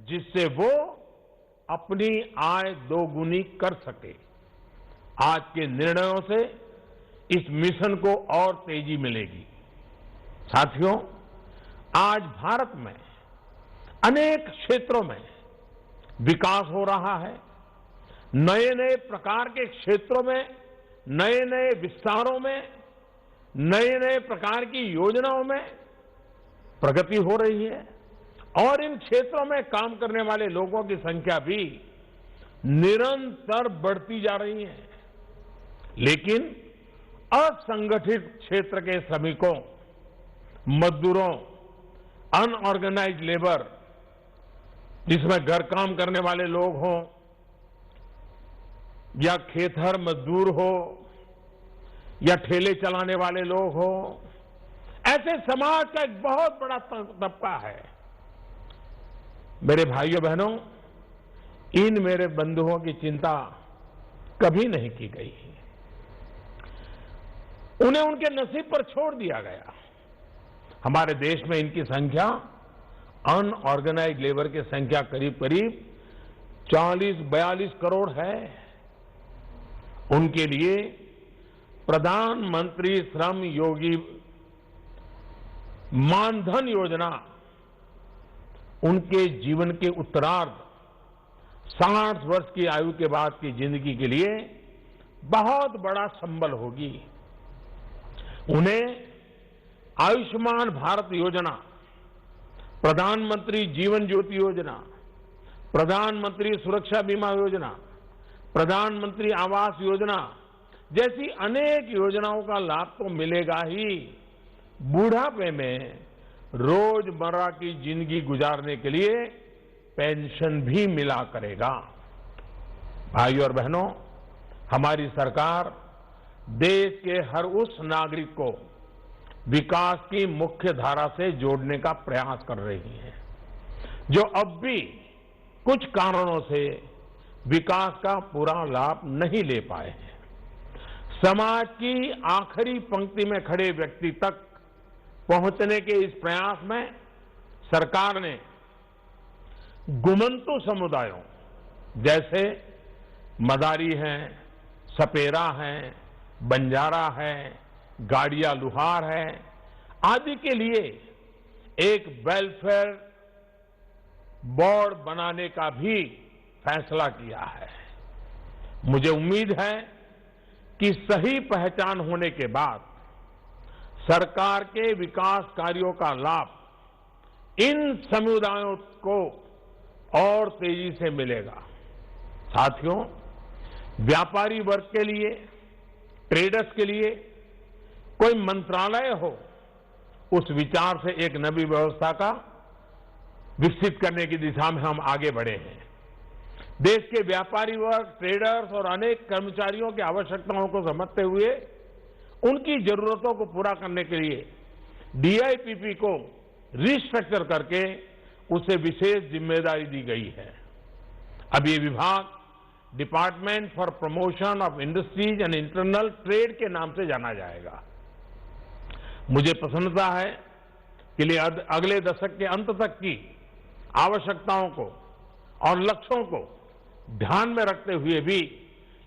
जिससे वो अपनी आय दोगुनी कर सके। आज के निर्णयों से इस मिशन को और तेजी मिलेगी। साथियों, आज भारत में अनेक क्षेत्रों में विकास हो रहा है। नए नए प्रकार के क्षेत्रों में, नए नए विस्तारों में, नए नए प्रकार की योजनाओं में प्रगति हो रही है और इन क्षेत्रों में काम करने वाले लोगों की संख्या भी निरंतर बढ़ती जा रही है। लेकिन असंगठित क्षेत्र के श्रमिकों, मजदूरों, अनऑर्गेनाइज्ड लेबर, जिसमें घर काम करने वाले लोग हों या खेतहर मजदूर हो या ठेले चलाने वाले लोग हो, ऐसे समाज का एक बहुत बड़ा तबका है। मेरे भाइयों बहनों, इन मेरे बंधुओं की चिंता कभी नहीं की गई। उन्हें उनके नसीब पर छोड़ दिया गया। हमारे देश में इनकी संख्या, अनऑर्गेनाइज्ड लेबर की संख्या करीब करीब 40-42 करोड़ है। उनके लिए प्रधानमंत्री श्रम योगी मानधन योजना उनके जीवन के उत्तरार्ध 60 वर्ष की आयु के बाद की जिंदगी के लिए बहुत बड़ा संबल होगी। उन्हें आयुष्मान भारत योजना, प्रधानमंत्री जीवन ज्योति योजना, प्रधानमंत्री सुरक्षा बीमा योजना, प्रधानमंत्री आवास योजना जैसी अनेक योजनाओं का लाभ तो मिलेगा ही, बुढ़ापे में रोजमर्रा की जिंदगी गुजारने के लिए पेंशन भी मिला करेगा। भाइयों और बहनों, हमारी सरकार देश के हर उस नागरिक को विकास की मुख्य धारा से जोड़ने का प्रयास कर रही है जो अब भी कुछ कारणों से विकास का पूरा लाभ नहीं ले पाए हैं। समाज की आखिरी पंक्ति में खड़े व्यक्ति तक पहुंचने के इस प्रयास में सरकार ने गुमंतु समुदायों जैसे मदारी हैं, सपेरा हैं, बंजारा है, गाड़िया लुहार है आदि के लिए एक वेलफेयर बोर्ड बनाने का भी फैसला किया है। मुझे उम्मीद है कि सही पहचान होने के बाद सरकार के विकास कार्यों का लाभ इन समुदायों को और तेजी से मिलेगा। साथियों, व्यापारी वर्ग के लिए, ट्रेडर्स के लिए कोई मंत्रालय हो, उस विचार से एक नई व्यवस्था का विकसित करने की दिशा में हम आगे बढ़े हैं। देश के व्यापारी वर्ग, ट्रेडर्स और अनेक कर्मचारियों की आवश्यकताओं को समझते हुए उनकी जरूरतों को पूरा करने के लिए डीआईपीपी को रिस्ट्रक्चर करके उसे विशेष जिम्मेदारी दी गई है। अब ये विभाग department for promotion of industries and internal trade के नाम से जाना जाएगा। मुझे प्रसन्नता है कि अगले दशक के अंत तक की आवश्यकताओं को और लक्ष्यों को ध्यान में रखते हुए भी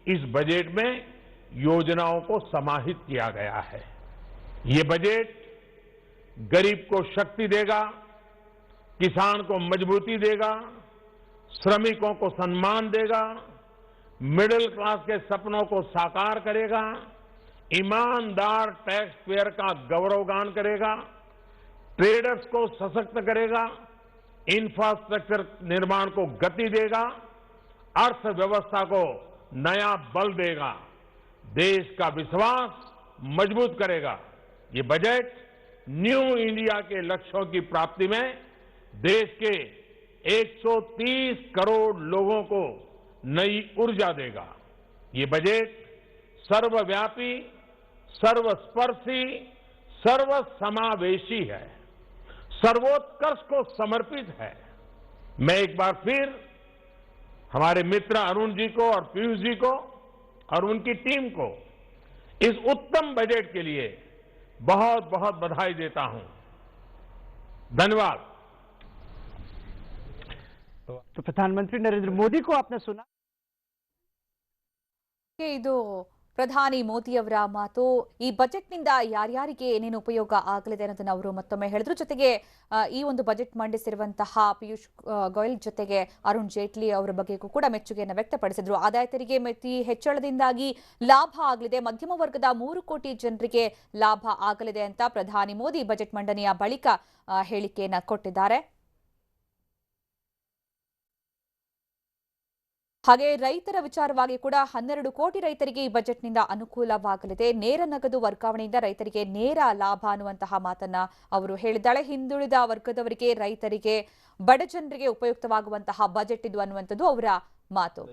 इस बजट में योजनाओं को समाहित किया गया है। ये बजट गरीब को शक्ति देगा, किसान को मजबूती देगा, श्रमिकों को सम्मान देगा, मिडिल क्लास के सपनों को साकार करेगा, ईमानदार टैक्स पेयर का गौरवगान करेगा, ट्रेडर्स को सशक्त करेगा, इंफ्रास्ट्रक्चर निर्माण को गति देगा, अर्थव्यवस्था को नया बल देगा, देश का विश्वास मजबूत करेगा। ये बजट न्यू इंडिया के लक्ष्यों की प्राप्ति में देश के 130 करोड़ लोगों को नई ऊर्जा देगा। ये बजट सर्वव्यापी, सर्वस्पर्शी, सर्वसमावेशी है, सर्वोत्कर्ष को समर्पित है। मैं एक बार फिर हमारे मित्र अरुण जी को और पीयूष जी को और उनकी टीम को इस उत्तम बजट के लिए बहुत बहुत बधाई देता हूं। धन्यवाद। तो प्रधानमंत्री नरेंद्र मोदी को आपने सुना। ಇದು ಪ್ರಧಾನಿ ಮೋದಿಯವರ ಮಾತು. ಈ ಬಜೆಟ್ನಿಂದ ಯಾರ್ಯಾರಿಗೆ ಏನೇನು ಉಪಯೋಗ ಆಗಲಿದೆ ಅನ್ನೋದನ್ನ ಅವರು ಮತ್ತೊಮ್ಮೆ ಹೇಳಿದ್ರು. ಜೊತೆಗೆ ಈ ಒಂದು ಬಜೆಟ್ ಮಂಡಿಸಿರುವಂತಹ ಪಿಯೂಷ್ ಗೋಯಲ್ ಜೊತೆಗೆ ಅರುಣ್ ಜೇಟ್ಲಿ ಅವರ ಬಗ್ಗೆಗೂ ಕೂಡ ಮೆಚ್ಚುಗೆಯನ್ನು ವ್ಯಕ್ತಪಡಿಸಿದ್ರು. ಆದಾಯ ತೆರಿಗೆ ಮಿತಿ ಹೆಚ್ಚಳದಿಂದಾಗಿ ಲಾಭ ಆಗಲಿದೆ, ಮಧ್ಯಮ ವರ್ಗದ 3 ಕೋಟಿ ಜನರಿಗೆ ಲಾಭ ಆಗಲಿದೆ ಅಂತ ಪ್ರಧಾನಿ ಮೋದಿ ಬಜೆಟ್ ಮಂಡನೆಯ ಬಳಿಕ ಹೇಳಿಕೆಯನ್ನ ಕೊಟ್ಟಿದ್ದಾರೆ. ಹಾಗೆ ರೈತರ ವಿಚಾರವಾಗಿ ಕೂಡ 12 ಕೋಟಿ ರೈತರಿಗೆ ಈ ಬಜೆಟ್ನಿಂದ ಅನುಕೂಲವಾಗಲಿದೆ. ನೇರ ನಗದು ವರ್ಗಾವಣೆಯಿಂದ ರೈತರಿಗೆ ನೇರ ಲಾಭ ಅನ್ನುವಂತಹ ಮಾತನ್ನ ಅವರು ಹೇಳಿದ್ದಾಳೆ. ಹಿಂದುಳಿದ ವರ್ಗದವರಿಗೆ, ರೈತರಿಗೆ, ಬಡ ಜನರಿಗೆ ಉಪಯುಕ್ತವಾಗುವಂತಹ ಬಜೆಟ್ ಇದು ಅನ್ನುವಂಥದ್ದು ಅವರ ಮಾತು.